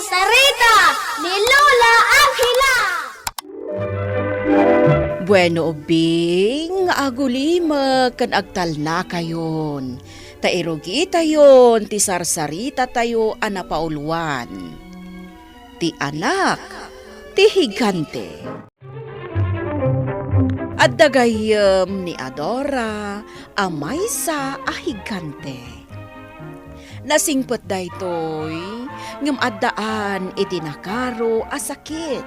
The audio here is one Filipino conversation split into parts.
Sarita ni Lola Angela. Bueno, Bing, agulima kan agtal na kayon. Tairugi tayon, ti sarsarita tayo anapauluan. Ti anak, ti higante. At dagayem ni Adora, amay sa ahigante. Nasingpot daytoy, ngem addaan itinakaro asakit.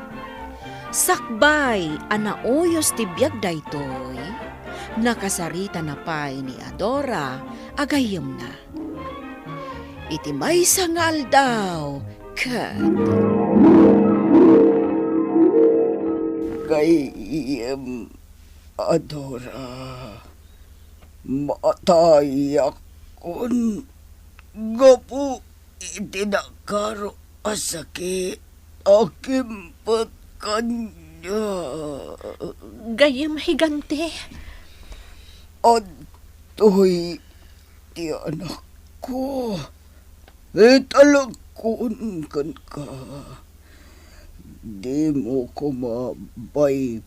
Sakbay anauyos ti biag daytoy, nakasarita na pay ni Adora, agayem na. Iti may sangal daw, kat. Gayem, Adora, matay akon, gapu itinakaro asakit, akim kanya. Gayam higante. Atoy, ti anak ko, italagkon kan ka. Di mo ko mabay-bayan.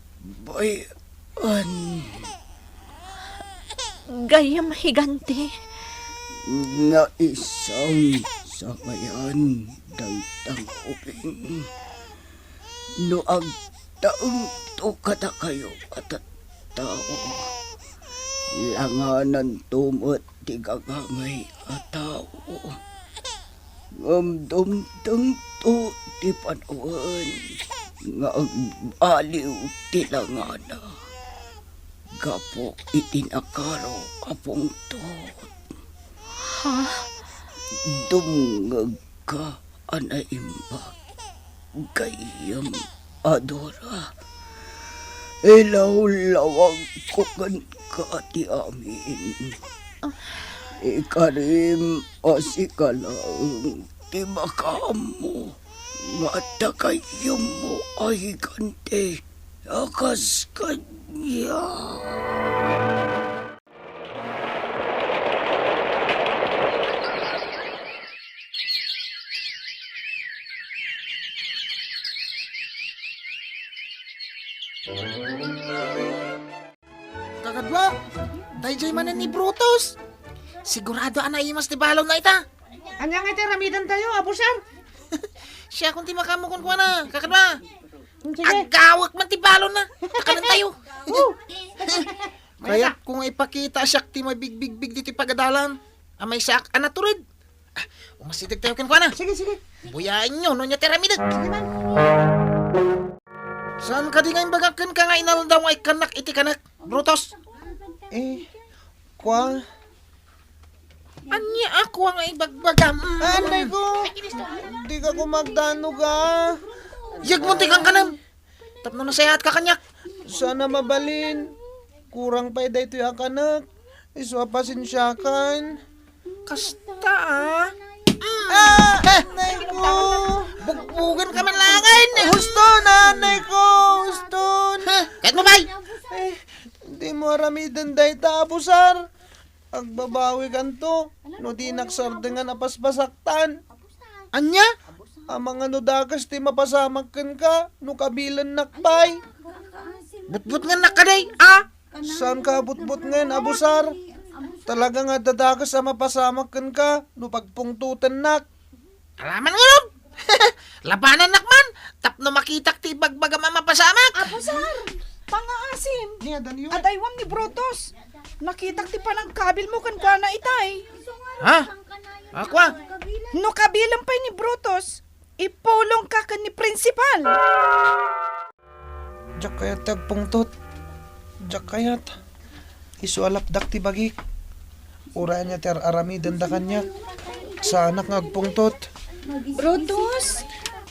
Gayam higante. Na isang sangayan daytang uping. No agtaong to kata kayo at tao. Langanan tumot ti gagangay at tao. Ngamdom tang to ti panawan nga aliw ti langana. Gapo itinakaro apong to. Ha? Dumungag ka anaimbag. Gayam Adora. Ilaw-lawag ko kan ka ti amin. Ikarim asikalang ti makamo. Nga takayam mo ay kante. Akas kanya. Kakadwa, dayjay manan ni Brutus. Sigurado anaimas ti balaw na ita. Anya nga iti ramidan tayo, abusar. Siya kung ti makamukon ko na, kakadwa. Sige. Agawak man ti balaw na. Kakanan tayo. Kaya kung ipakita siya ti may big dito pagadalan, amay siya anaturid. Umasitig tayo kan ko na. Sige. Buyain nyo, no niya tiramidad. Sige man. Saan ka di nga imbagakan ka nga inal daw ay kanak iti kanak, Brutus? Kwa? Anya ako ang ibagbagam. Anay ko. Di ka kumagdano ka. Yag mo kang kanam. Tapno na sayahat ka kanyak. Sana mabalin. Kurang pa ito yung kanak. Iswapasin siya kan. Kasta ah. Anay ko. Bugbugan ka man langin. Gusto, nanay ko. Gusto. Kahit mo bay. Hindi mo ramidan dayta, abusar. Agbabawi kanto. No di naksardengan apaspasaktan. Anya? Ang mga nudakas ti mapasamakan ka. No kabilan nakpay. Butbut nga nakaday. Ah? Saan ka butbut ngayon, abusar? Talaga nga dadakas sa mapasamakan ka. No pagpungtutan nak. Alaman nga ron. Labanan nakman. Tapno makitak ti bagbagam ang mapasamak. Abusar! Pangaasim! Niya, danyo. Adaywam ni Brutus! Nakitak ti panagkabil mo kan kwa na itay. Ha? Akwa? No kabilang pa ni Brutus, ipulong ka kan ni Principal. Diyak kayat tagpungtot. Diyak kayat. Isualapdak ti bagik. Ura niya ter aramidan da kanya. Sa anak ngagpungtot. Brutus,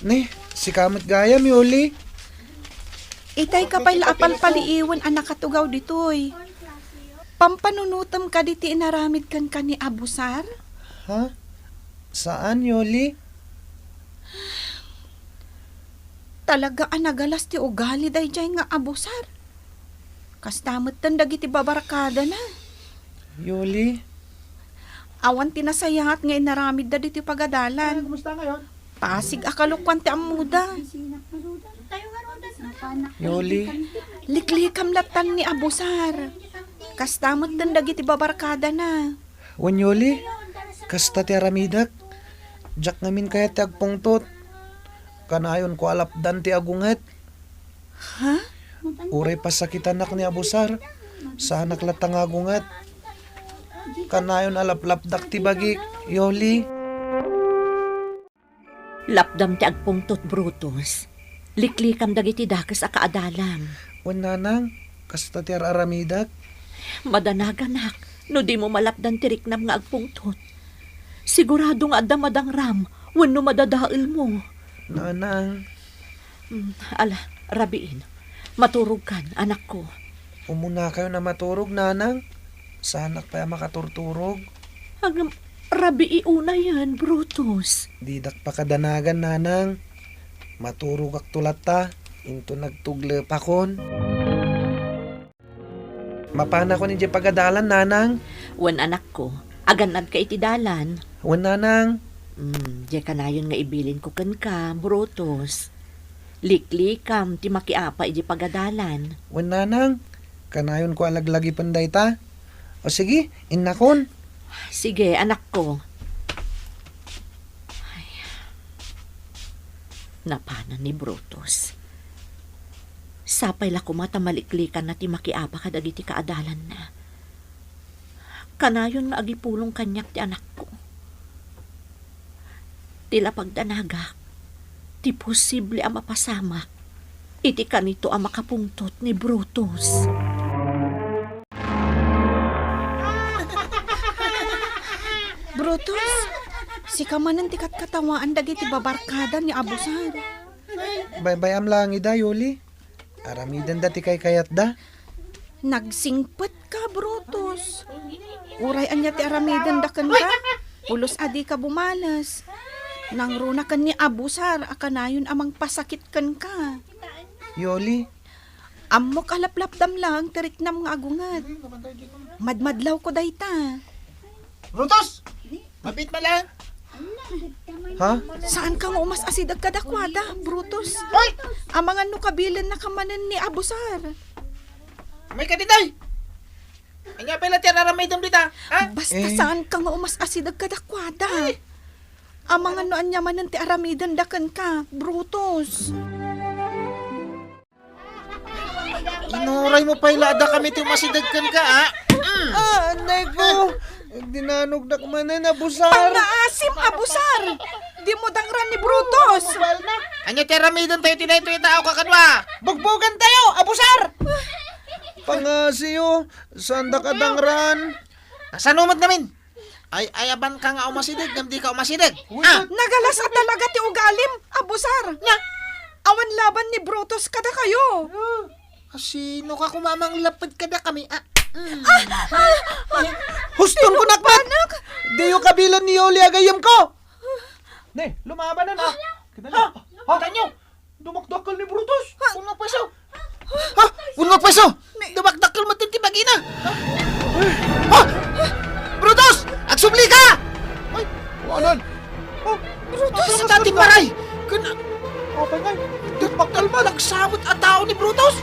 Ni, si kamit gaya mi uli. itay ka pa'y laapal paliiwan anak katugaw ditoy. Pampanunutam ka diti inaramid kan ka ni Abusar? Ha? Saan, Yoli? Talaga anagalas ti ugali dayjay nga Abusar. Kastamot tan dagiti babarakada na. Yoli? Awan tinasayangat nga inaramid da diti pagadalan. Kumusta ngayon? Pasig akalukwan ti amuda. Yoli, Liklikam latan ni Abusar. Kastamot dan dagiti babarkada na. wan Yoli, kasta ti aramidak. Jak ngamin kaya ti agpungtot. Kanayon ko alapdan ti agungat. Ha? Uray pasakitanak ni Abusar. Sa anak latang agungat. Kanayon alaplapdak ti bagik, Yoli. Lapdam ti agpungtot, Brutus. Liklikam dagiti dakes a kaadalam. Wan nanang, kasta ti aramidak. Madanaganak, no di mo malapdan ti riknam nga agpungtot. Sigurado nga adamadang ram, wenno madadail mo. Nanang, Ala, rabiin. Maturog kan, anak ko. umuna kayo na maturog, nanang. Sa anak pa makaturturog. Hanggang rabii una yan, Brutus. Didak pa kadanagan, nanang. Maturog ak tulata. Into nagtugle pa kon. Mapana ko ni Jay pagadalan, nanang. Wen anak ko, aganad ka itidalan. Wan nanang. Diya ka na yun nga ibilin ko kan ka, Brutus. Liklikam, ti makiapa iti pagadalan. Wan nanang. Kanayon ko alaglagi panday ta. O sige, innakon. Sige, anak ko. Ay. Napana ni Brutus. Sapay la kumata maliklikan na ti makiapa kadagiti kaadalan na. Kanayon nga agipulong kanyak ti anak ko. Tila pagdanagak, ti posible ang mapasamak. Iti kanito ang makapungtot ni Brutus. Brutus, si kamanan tikat katawaan dagiti babarkada ni Abusar. Baybayam lang ida, Yoli. Aramidan dati kay kayat da. Nagsingpet ka, Brutus. Uray anya ti aramidan daken ka. Pulos adi ka bumalas. Nang runa kan ni Abusar, akanayon amang pasakit kan ka. Yoli, Amok alaplapdam lang, tiriknam nga agungat. Madmadlaw ko dayta. Brutus! Mabit man lang. ha? Saan ka nga umas asidag kadakwada, Brutus? Hoy! Amangan no kabilin na kamanan ni Abusar. May kaditay! Anya pala ti araramay dam dita. Ha? Basta Eh. saan ka nga umas asidag kadakwada. Amangan no anyamanan ti aramidan dakan ka, Brutus. Inuray mo pa ilada kami ti masidagkan ka, ha? Anay ko! Dinanog na kumanan na busar. Panaasim, Abusar! Di mo dangran ni Brutus! Anya ti aramidan tayo tinay ito yung tao kakadwa. Bugbugan tayo, abusar! Pangasiyo, sanda ka dangran. Nasanumad namin. Ay ayaban ka nga umasidig, di ka umasidig. Ha? Nagalas at talaga ti ugalim, Abusar! Awan laban ni Brutus kada kayo! Sino ka kumamang lapad ka na kami, ah? Huston ko nakbanak! Diyo kabilan ni Yoli agayam ko! Ne, lumaban na na! Ha? Kita nyo! Dumakdakal ni Brutus! Unang peso! Ha? Unang peso! Dumakdakil mo tintibagi na! Ha? Brutus! Agsubli ka! Ay, Anan? Brutus! Sa dating maray! Kana... Apa nga? Dumakdal ba? Nagsabot at tao ni Brutus!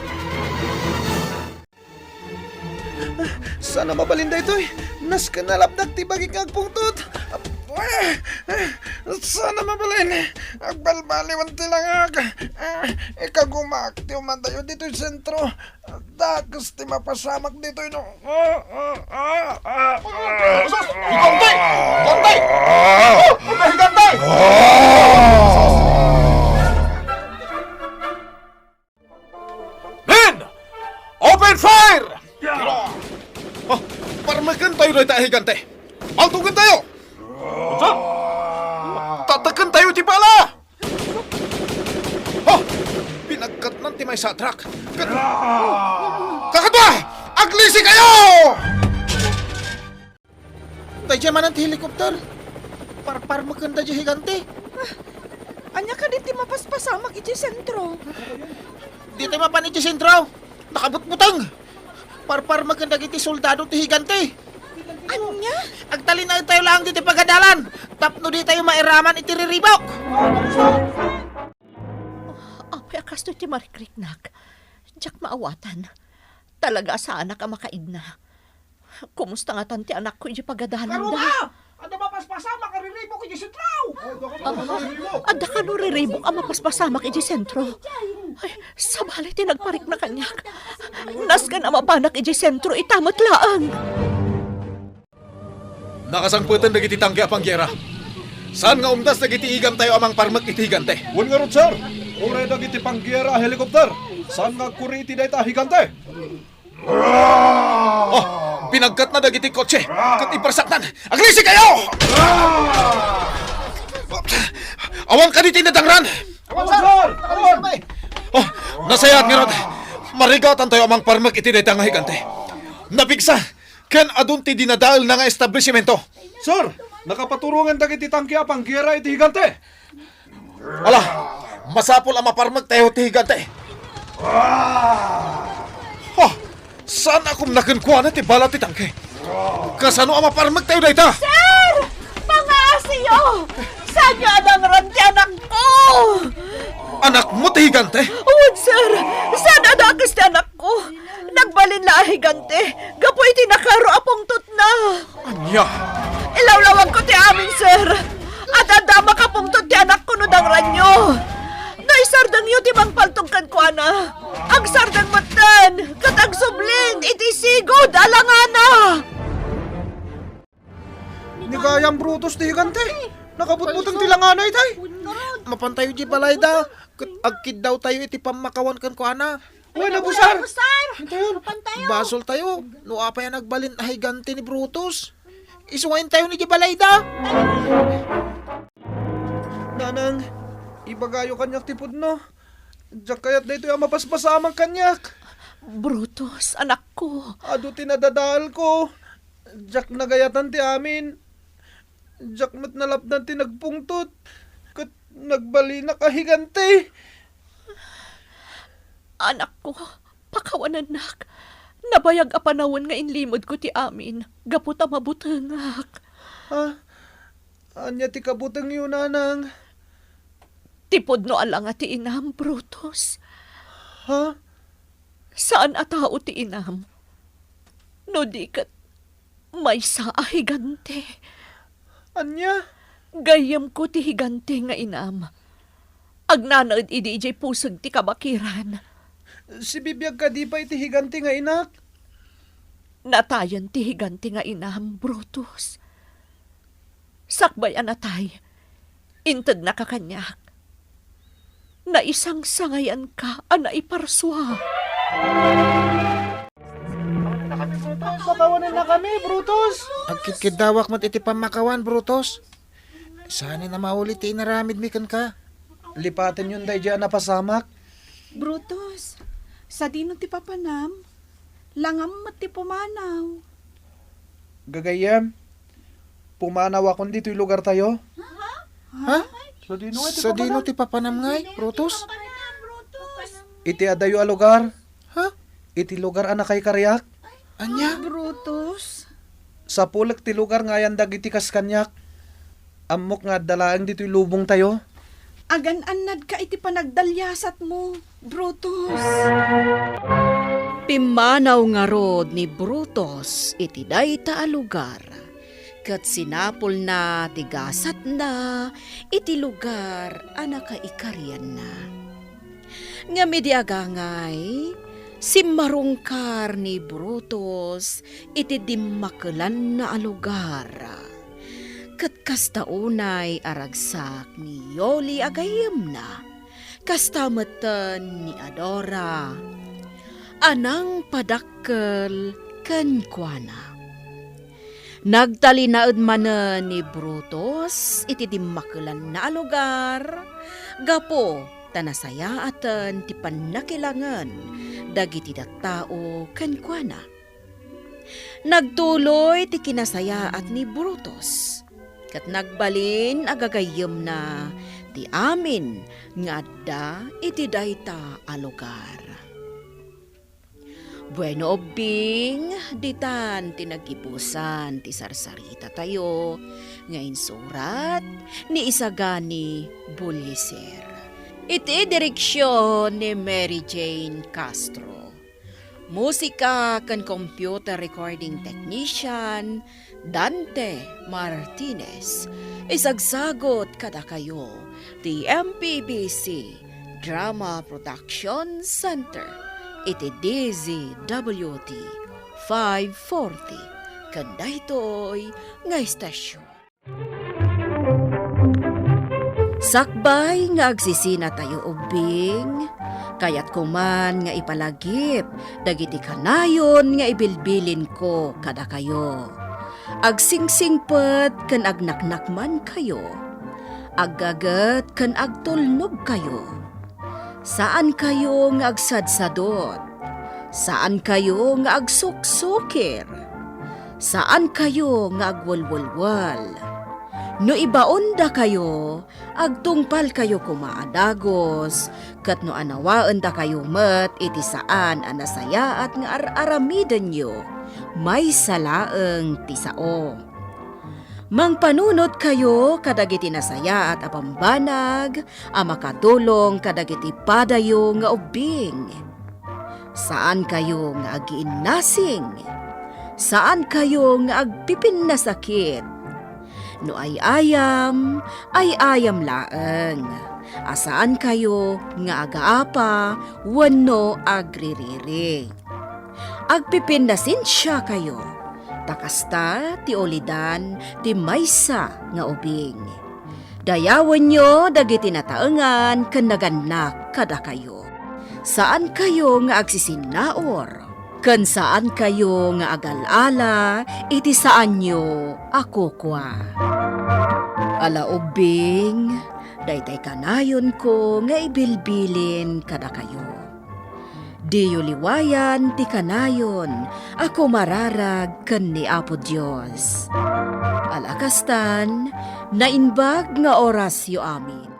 Sana mabalinda ito eh. Nas ka nalapdak ti baging agpungtot. Sana mabalin. Agbalbaliwan ti langag. Ikagumak ti umandayo dito yung sentro. Dakas ti mapasamak dito yun. Higantay! Higantay! Higantay! Men! Open fire! Oh, parmakan tayo na itahigante. Altugan tayo! Tatakan tayo ti pala! Oh, pinagkat ng timay sa truck. Kakadwa! Aglisi kayo! Tayo dyan man ang helikopter. Parpar maganda dyan higante. Anya ka diti mapaspasamak iti sentro. Di tayo mapanit dyan sentro. Nakabutbutang. Parpar maganda iti soldado ti higante. Anya? Agtalin na tayo lang dito pagadalan. Tapno di tayo mairaman itiriribok. Apay akas to ti marikriknak. Diyak maawatan. Talaga sa anak ang makaidna. Kumusta nga tanti anak ko di pagadalan da? Ano mapaspasa makariribok ko sa traw? Ada ka no riribok ang mapaspasamak iji sentro. Ay, sabali tinagparik na kanyak. Nasgan ang mapanak iji sentro itamat laang. Nakasangputan na giti tanggi apangyera. Saan nga umdas na giti igam tayo amang parmak iti higante? Wan nga ron, sir. Uray na giti pangyera helikopter. Saan nga kuri iti dayta higante? Oh, pinagkat na dagiti kotse. Kat iparsaknan. Aglisi kayo! Awang ka di tinadangran. Awan, sir! Awan! Oh, nasayat nga rod. Marigatan tayo amang parmak iti dayta nga higante. Nabigsa. Ken adun ti dinadaal na nga establishmento. Sir, nakapaturungan dagiti tangki pangyera iti higante. Ala, masapol ang maparmak tayo ti higante. Oh, saan akong nakunkuha na ti bala ti tangke? Kasano ang maparmak tayo dayta? Sir! Pangasiyo! Saan niya ang ranti anak ko? Anak mo ti higante? Uwag, sir! Saan adakas ti anak ko? Nagbalin na higante. Gapoy ti nakaro apong tutna. Anya, Ilawlawag ko ti amin, sir. At adama ka pungtot ti anak ko no dang ranyo. Naisardang yu ti mangpaltugkan ko, ana. Ang sardang matan, katang sublin, iti sigod, alangana. Ni kayang Brutus ti higante. Nakabutbutang tilanganay tay. Mapantayo di balay da. Agkid daw tayo iti pamakawan kan ko ana. Uy, nabusar! Basol tayo. No apa yan nagbalin ay ganti ni Brutus. Isuwain tayo ni di balay da. Nanang, ibagayo kanyak tipod no. Diyak kayat dito yung mapaspasamang kanyak. Brutus, anak ko. Ado tinadadal ko. Diyak nagayatan ti amin. Diyak mat nalapdan ti nagpungtot. Kat nagbali na kahigante. Anak ko, pakawanan nak. Nabayag a panawon nga inlimod ko ti amin. Gapot a mabutengak. Ha? Anya ti kabutang yun, nanang. Tipod no alang ti inam, Brutus. Ha? Saan a tao ti inam? No di kat may sa higante. Anya? Gayam ko ti higante nga inam. Agnanaad idi ijay pusag ti kabakiran. Si bibiyag ka di pa iti higante nga inak. Natayan ti higante nga inam, Brutus. Sakbay anatay, intad na kakanyak. Na isang sangayan ka, ana iparswa. Makawanin na kami, Brutus. Agkid dawak mat iti pamakawan, Brutus. Sana na maulit ti inaramid mi kan ka. Lipatin yun day dyan napasamak. Brutus, sa dino ti papanam, langam mat ti pumanaw. Gagayam, pumanaw akong dito yung lugar tayo. Ha? So Sa dino ti papanam ngay, Brutus? iti adayo a lugar. Ha? Iti lugar anak kay karyak. Anya? Brutus, Sa pulag ti lugar ngayan dagiti kaskanyak. Amok nga dalaang dito yung lubong tayo. agan-anad ka iti panagdalyasat mo, Brutus. Pimanaw nga rod ni Brutus iti dayta a lugar. Kat sinapol na tigasat na iti lugar anak kaikarian na. Nga mediagangay, simmarungkar ni Brutus iti dimmakelan na a lugar. Kat kastaunay aragsak ni Yoli agayem na, kastamatan ni Adora, anang padakkel kenkwana. Nagtalinaed manen ni Brutus iti dimmakelan na a lugar, gapo tanasayaaten ti pannakilangan dagiti tattao kenkwana. Nagtuloy ti kinasayaat ni Brutus, kat nagbalin agagayem na ti amin nga adda iti dayta a lugar. Bueno obing, ditan tinagipusan ti sarsarita tayo, ngayon surat ni Isagani Buliser. Iti direksyon ni Mary Jane Castro. Musika kan computer recording technician Dante Martinez. Isagsagot kada kayo ti MPBC Drama Production Center. Iti DZWT 540 kanda ito'y nga istasyon. Sakbay nga agsisina tayo ubing, kayat kuman nga ipalagip, dagiti kanayon nga ibilbilin ko kada kayo. Agsingsingpet kan agnaknakman kayo, aggagat kan agtulnog kayo. Saan kayo nga agsadsadot? Saan kayo nga agsuksukir? Saan kayo nga agwalwalwal? No ibaon da kayo, agtungpal kayo kumaadagos, kat no anawaan da kayo met iti saan anasaya at nga aramidan nyo, may salaeng tisao. Mangpanunot kayo kadagiti nasaya at apambanag, a makatulong kadagiti padayo nga ubing. Saan kayo nga agiinnasing? Saan kayo nga agpipin na sakit? No ay ayam laeng. Asaan kayo nga agaapa, wano agririri. Agpipin na sinsya kayo. Takasta ti olidan ti maysa nga ubing. Dayawan nyo dagiti nataengan ken naganak kada kayo. Saan kayo nga agsisinaor? Ken saan kayo nga agalala iti saan nyo ako kwa. Ala ubing, daytay kanayon ko nga ibilbilin kada kayo. Diyo liwayan ti kanayon, ako mararag ken ni Apo Dios. Alakastan, nainbag nga orasyo amin.